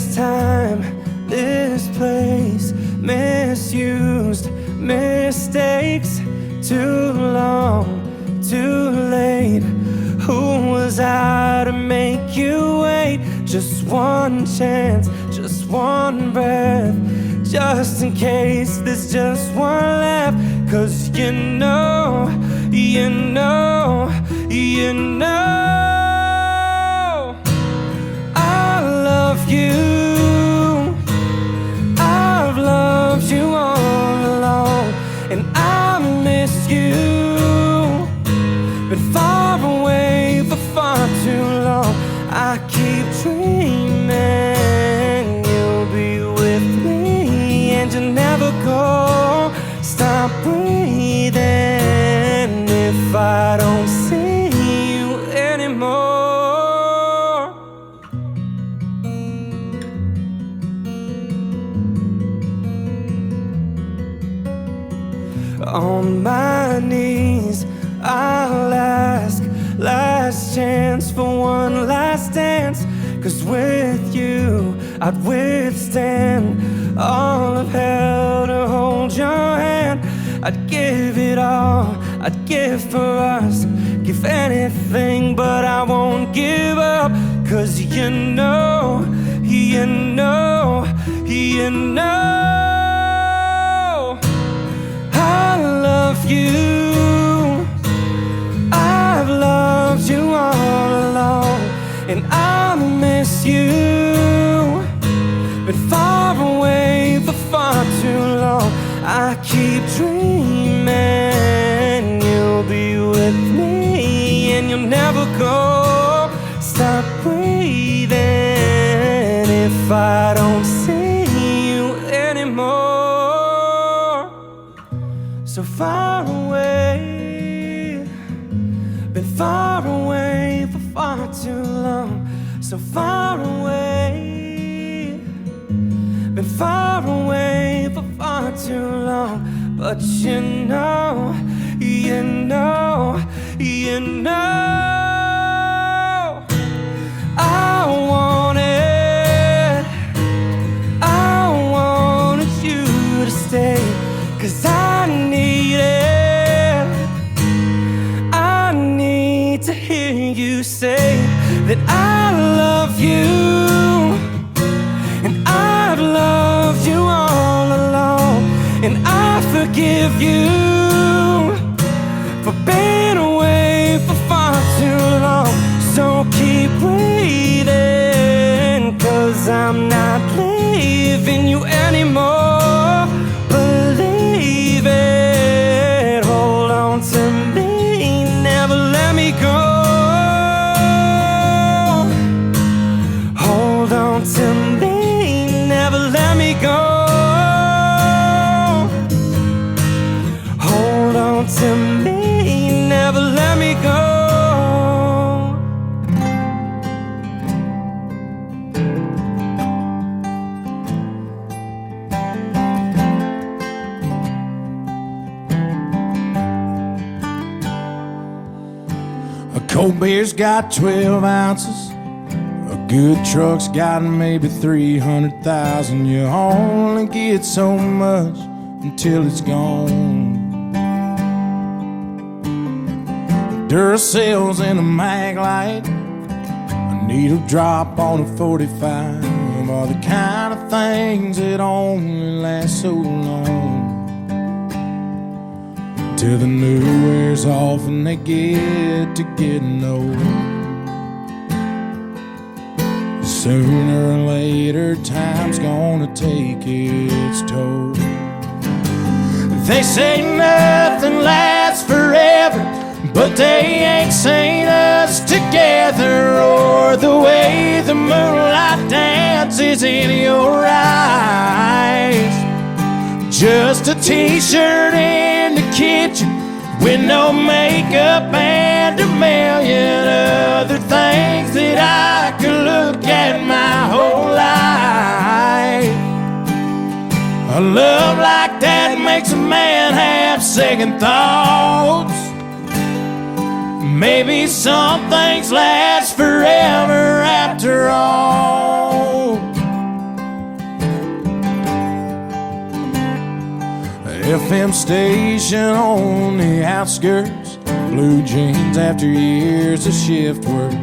this time, this place, misused mistakes, too long, too late. Who was I to make you wait? Just one chance, just one breath, just in case there's just one left. 'Cause you know, you know, you know I love you. I've loved you all along, and I miss you. Been far away for far too long. I keep dreaming you'll be with me, and you'll never go. Stop breathing if I don't see you anymore. On my knees I'll ask, last chance for one last dance. 'Cause with you I'd withstand all of hell to hold your hand. I'd give it all, I'd give for us, give anything, but I won't give up. 'Cause you know, you know, you know I love you. I've loved you all along, and I miss you. Been far away for far too long. I keep dreaming you'll be with me, and you'll never go. Stop breathing if I don't see you anymore. So far away, been far away for far too long. So far away, been far away for far too long. But you know, you know, you know I wanted you to stay. 'Cause I need to hear you say that I love you, and I've loved you all along, and I forgive you for being away for far too long. So keep breathing, 'cause I'm not leaving you anymore. Believe it, hold on to me, never let me go. Hold on to me, never let me go. Hold on to me, never let me go. A cold beer's got 12 ounces. A good truck's got maybe 300,000. You only get so much until it's gone. Duracells in a mag light, a needle drop on a 45 are the kind of things that only last so long. Till the new wears off and they get to getting old. Sooner or later, time's gonna take its toll. They say nothing lasts forever, but they ain't seen us together, or the way the moonlight dances in your eyes. Just a t-shirt in the kitchen with no makeup and a million other things that I could look at my whole life. A love like that makes a man have second thoughts. Maybe some things last forever after all. FM station on the outskirts. Blue jeans after years of shift work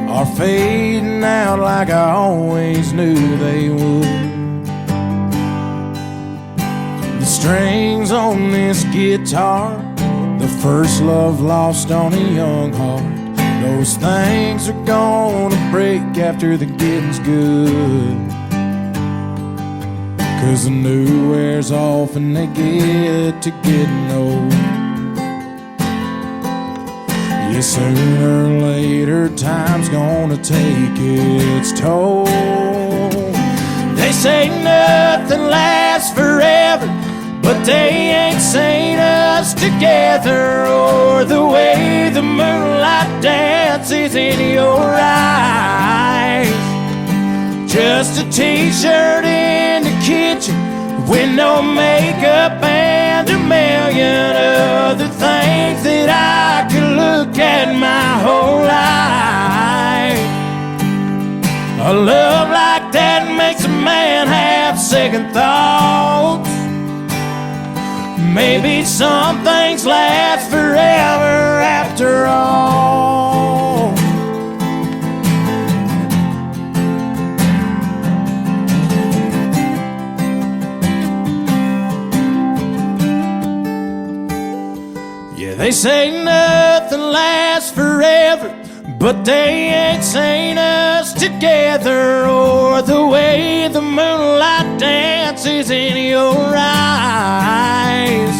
are fading out like I always knew they would. The strings on this guitar, the first love lost on a young heart, those things are gonna break after the getting's good. 'Cause the new wears off and they get to getting old. Yeah, sooner or later time's gonna take its toll. They say nothing lasts forever, but they ain't seen us together, or the way the moonlight dances in your eyes. Just a t-shirt in the kitchen with no makeup and a million other things that I could look at my whole life. A love like that makes a man have second thoughts. Maybe some things last forever after all. Yeah, they say nothing lasts forever, but they ain't seen us together, or the way the moonlight dances in your eyes.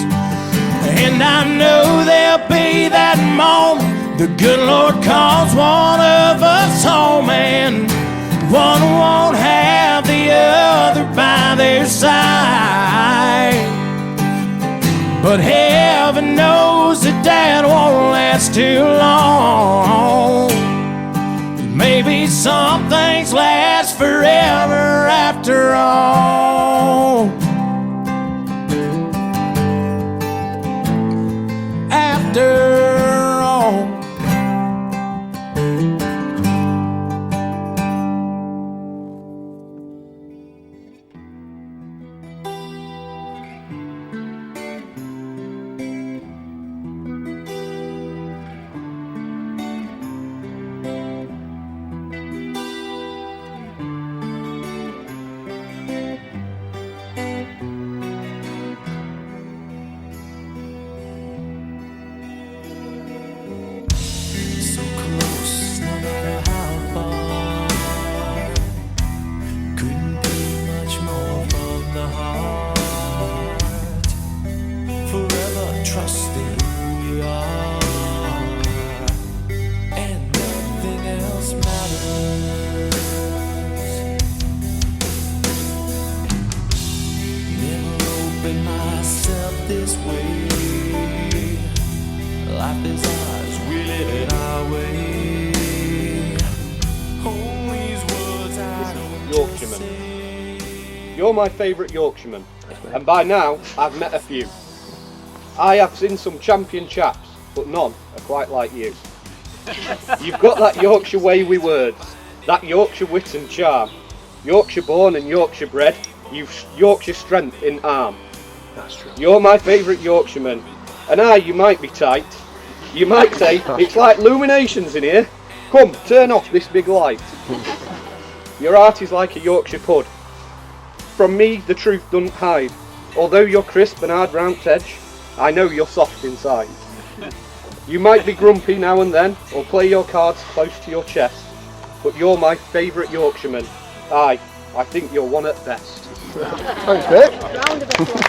And I know there'll be that moment the good Lord calls one of us home, and one won't have the other by their side. But heaven knows that won't last too long. Maybe some things last forever after all. After all. Yorkshireman. You're my favourite Yorkshireman, and by now I've met a few. I have seen some champion chaps, but none are quite like you. You've got that Yorkshire way with words, that Yorkshire wit and charm, Yorkshire born and Yorkshire bred, you've Yorkshire strength in arm. That's true. You're my favourite Yorkshireman, and you might be tight. You might say, it's like illuminations in here. Come, turn off this big light. Your heart is like a Yorkshire pud. From me, the truth doesn't hide. Although you're crisp and hard round edge, I know you're soft inside. You might be grumpy now and then, or play your cards close to your chest, but you're my favourite Yorkshireman. I think you're one at best. Thanks, Vic. Round of applause.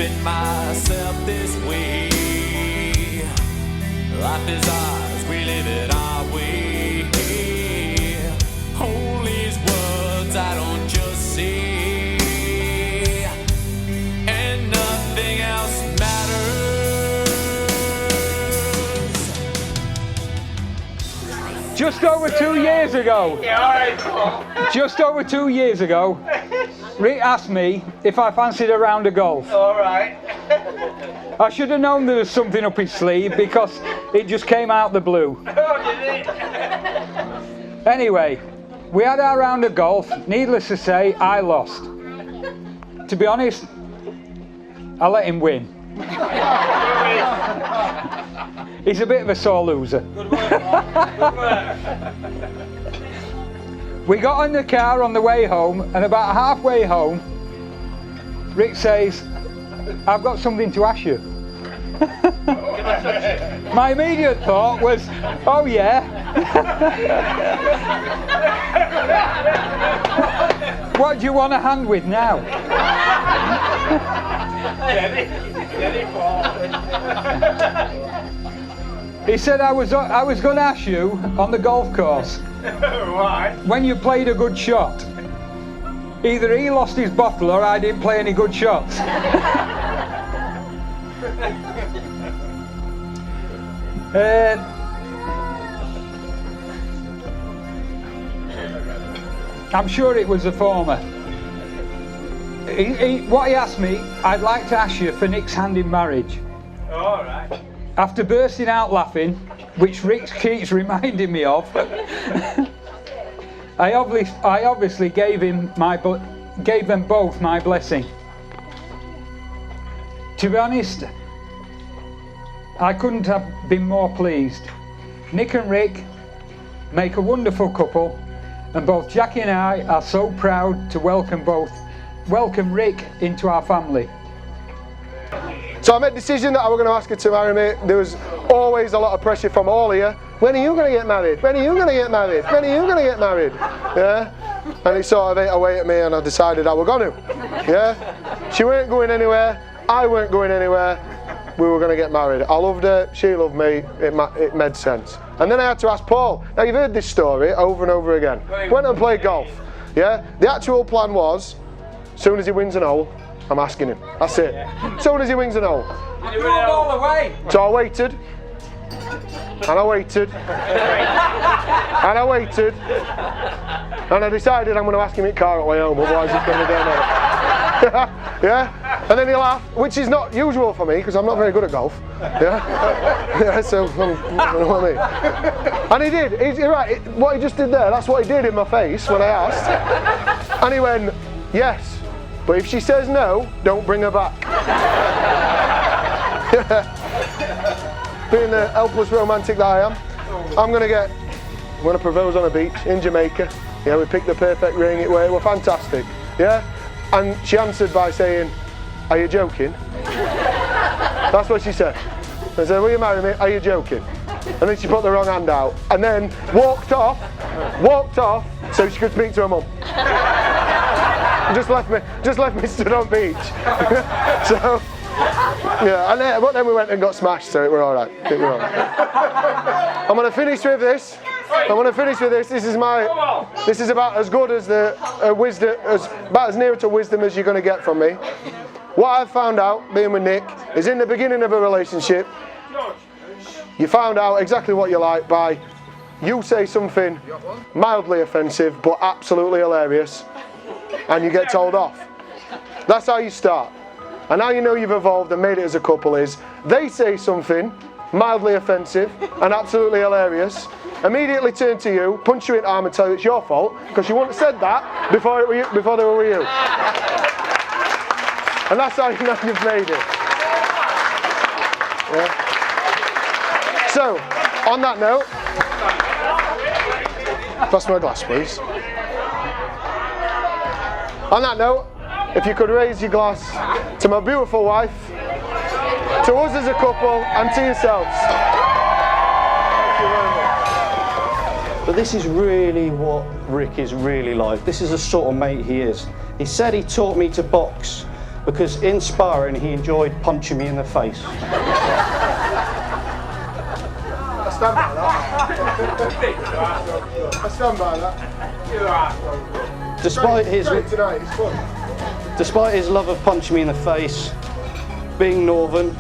telling myself this way. Life is ours, we live it our way. All these words I don't just say, and nothing else matters. Just over 2 years ago, just over 2 years ago, Rick asked me if I fancied a round of golf. Alright. I should have known there was something up his sleeve because it just came out the blue. Oh, did it? Anyway, we had our round of golf. Needless to say, I lost. To be honest, I let him win. He's a bit of a sore loser. Good work, Mark. Good work. We got in the car on the way home, and about halfway home, Rick says, I've got something to ask you. My immediate thought was, oh yeah. What do you want a hand with now? He said I was going to ask you on the golf course. Right. When you played a good shot, either he lost his bottle or I didn't play any good shots. I'm sure it was the former. What he asked me, I'd like to ask you for Nick's hand in marriage. Alright. After bursting out laughing, which Rick keeps reminding me of, I obviously gave them both my blessing. To be honest, I couldn't have been more pleased. Nick and Rick make a wonderful couple, and both Jackie and I are so proud to welcome Rick into our family. So I made a decision that I was going to ask her to marry me. There was always a lot of pressure from all of you. When are you going to get married? When are you going to get married? When are you going to get married? Yeah? And it sort of ate away at me, and I decided I was going to. Yeah? She weren't going anywhere. I weren't going anywhere. We were going to get married. I loved her. She loved me. It made sense. And then I had to ask Paul. Now you've heard this story over and over again. Went and played golf. Yeah? The actual plan was, as soon as he wins an hole, I'm asking him. That's it. As soon as he wins an hole. I threw them all away. So I waited. And I waited. And I waited. And I decided I'm going to ask him in the car at way home, otherwise it's going to go on. Yeah? And then he laughed, which is not usual for me because I'm not very good at golf. Yeah? Yeah, so, you know what I mean? And he did. You're right. What he just did there, that's what he did in my face when I asked. And he went, yes. But if she says no, don't bring her back. Being the helpless romantic that I am, I'm going to propose on a beach in Jamaica. Yeah, we picked the perfect ring. It was fantastic. Yeah? And she answered by saying, are you joking? That's what she said. I said, will you marry me? Are you joking? And then she put the wrong hand out and then walked off so she could speak to her mum. Just left me stood on beach. So, yeah, but then we went and got smashed, so it were all right. I'm going to finish with this. This is about as good as wisdom, about as near to wisdom as you're going to get from me. What I've found out, being with Nick, is in the beginning of a relationship, you found out exactly what you like by you say something mildly offensive but absolutely hilarious, and you get told off. That's how you start. And now you know you've evolved and made it as a couple is, they say something mildly offensive and absolutely hilarious, immediately turn to you, punch you in the arm and tell you it's your fault, because you wouldn't have said that before they were with you. And that's how you know you've made it. Yeah. So, on that note, pass my glass please. On that note, if you could raise your glass to my beautiful wife, to us as a couple, and to yourselves. Thank you very much. But this is really what Rick is really like. This is the sort of mate he is. He said he taught me to box, because in sparring he enjoyed punching me in the face. I stand by that. I stand by that. Despite tonight, it's fun. Despite his love of punching me in the face, being northern,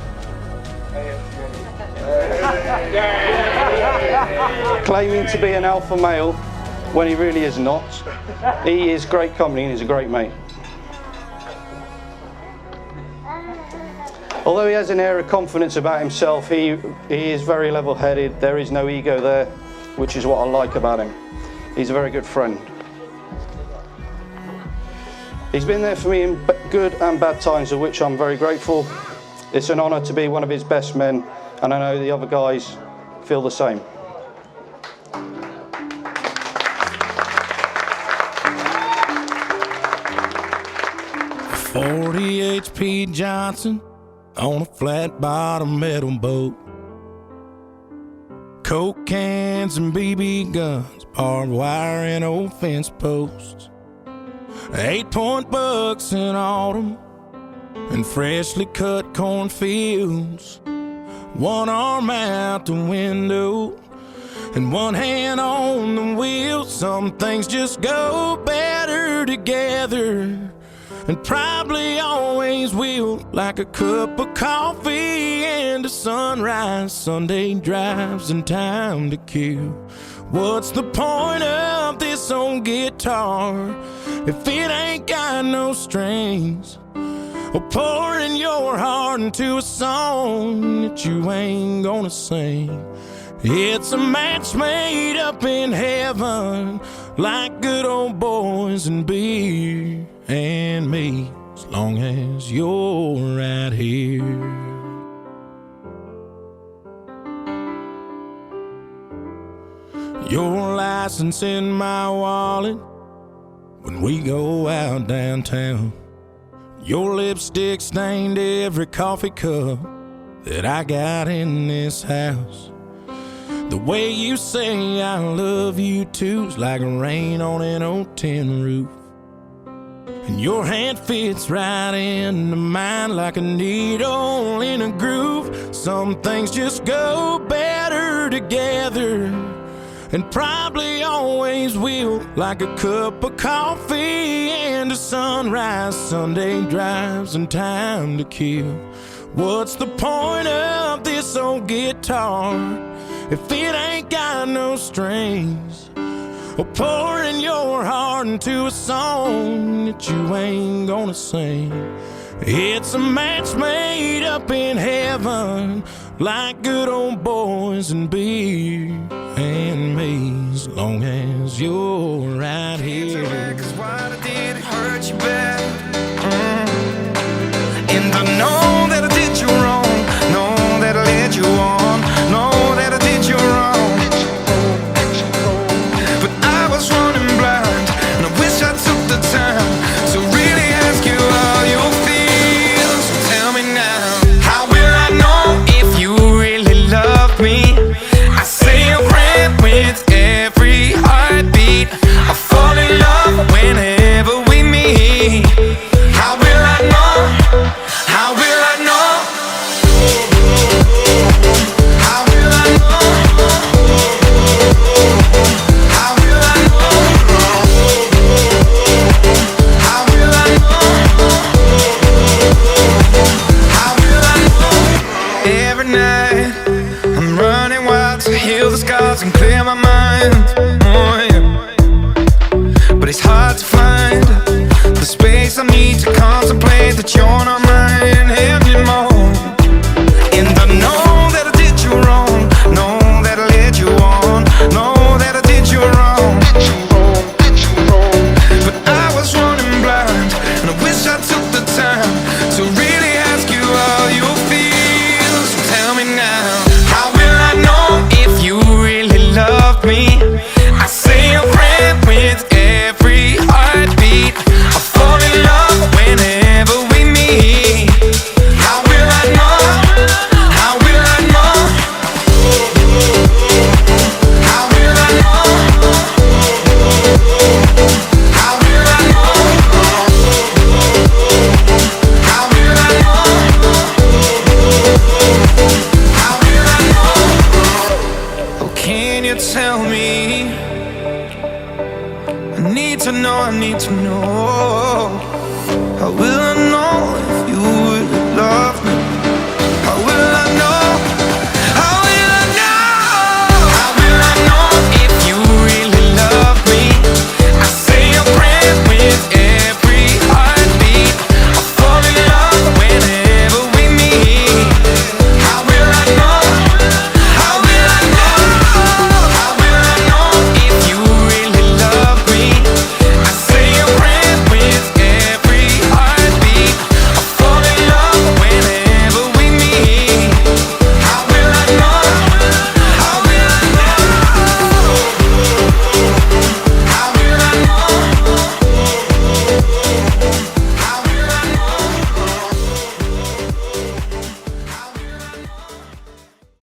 claiming to be an alpha male when he really is not, he is great company and he's a great mate. Although he has an air of confidence about himself, he is very level-headed. There is no ego there, which is what I like about him. He's a very good friend. He's been there for me in good and bad times, of which I'm very grateful. It's an honour to be one of his best men, and I know the other guys feel the same. .40 HP Johnson on a flat bottom metal boat. Coke cans and BB guns, barbed wire and old fence posts. 8-point bucks in autumn and freshly cut cornfields. One arm out the window and one hand on the wheel. Some things just go better together, and probably always will, like a cup of coffee and a sunrise, Sunday drives and time to kill. What's the point of this old guitar if it ain't got no strings? Or pouring your heart into a song that you ain't gonna sing. It's a match made up in heaven, like good old boys and beer and me, as long as you're right here. Your license in my wallet when we go out downtown. Your lipstick stained every coffee cup that I got in this house. The way you say I love you too's like rain on an old tin roof. And your hand fits right into mine like a needle in a groove. Some things just go better together, and probably always will, like a cup of coffee and a sunrise, Sunday drives and time to kill. What's the point of this old guitar if it ain't got no strings? Or pouring your heart into a song that you ain't gonna sing. It's a match made up in heaven, like good old boys and beer and me, as long as you're right here. 'Cause why did it hurt you bad? And I know that I did you wrong, know that I led you on, know that I did you wrong. But I was running blind, and I wish I took the time to really ask you how you feel. So tell me now, how will I know if you really love me? I say a prayer with every heartbeat. I fall in love whenever we meet. How will I know? How will I know? How will I know? How will I know? How will I know? How will I know? Every night I'm running wild to heal the scars and clear my mind. Oh, yeah. But it's hard to find the space I need to contemplate that you're not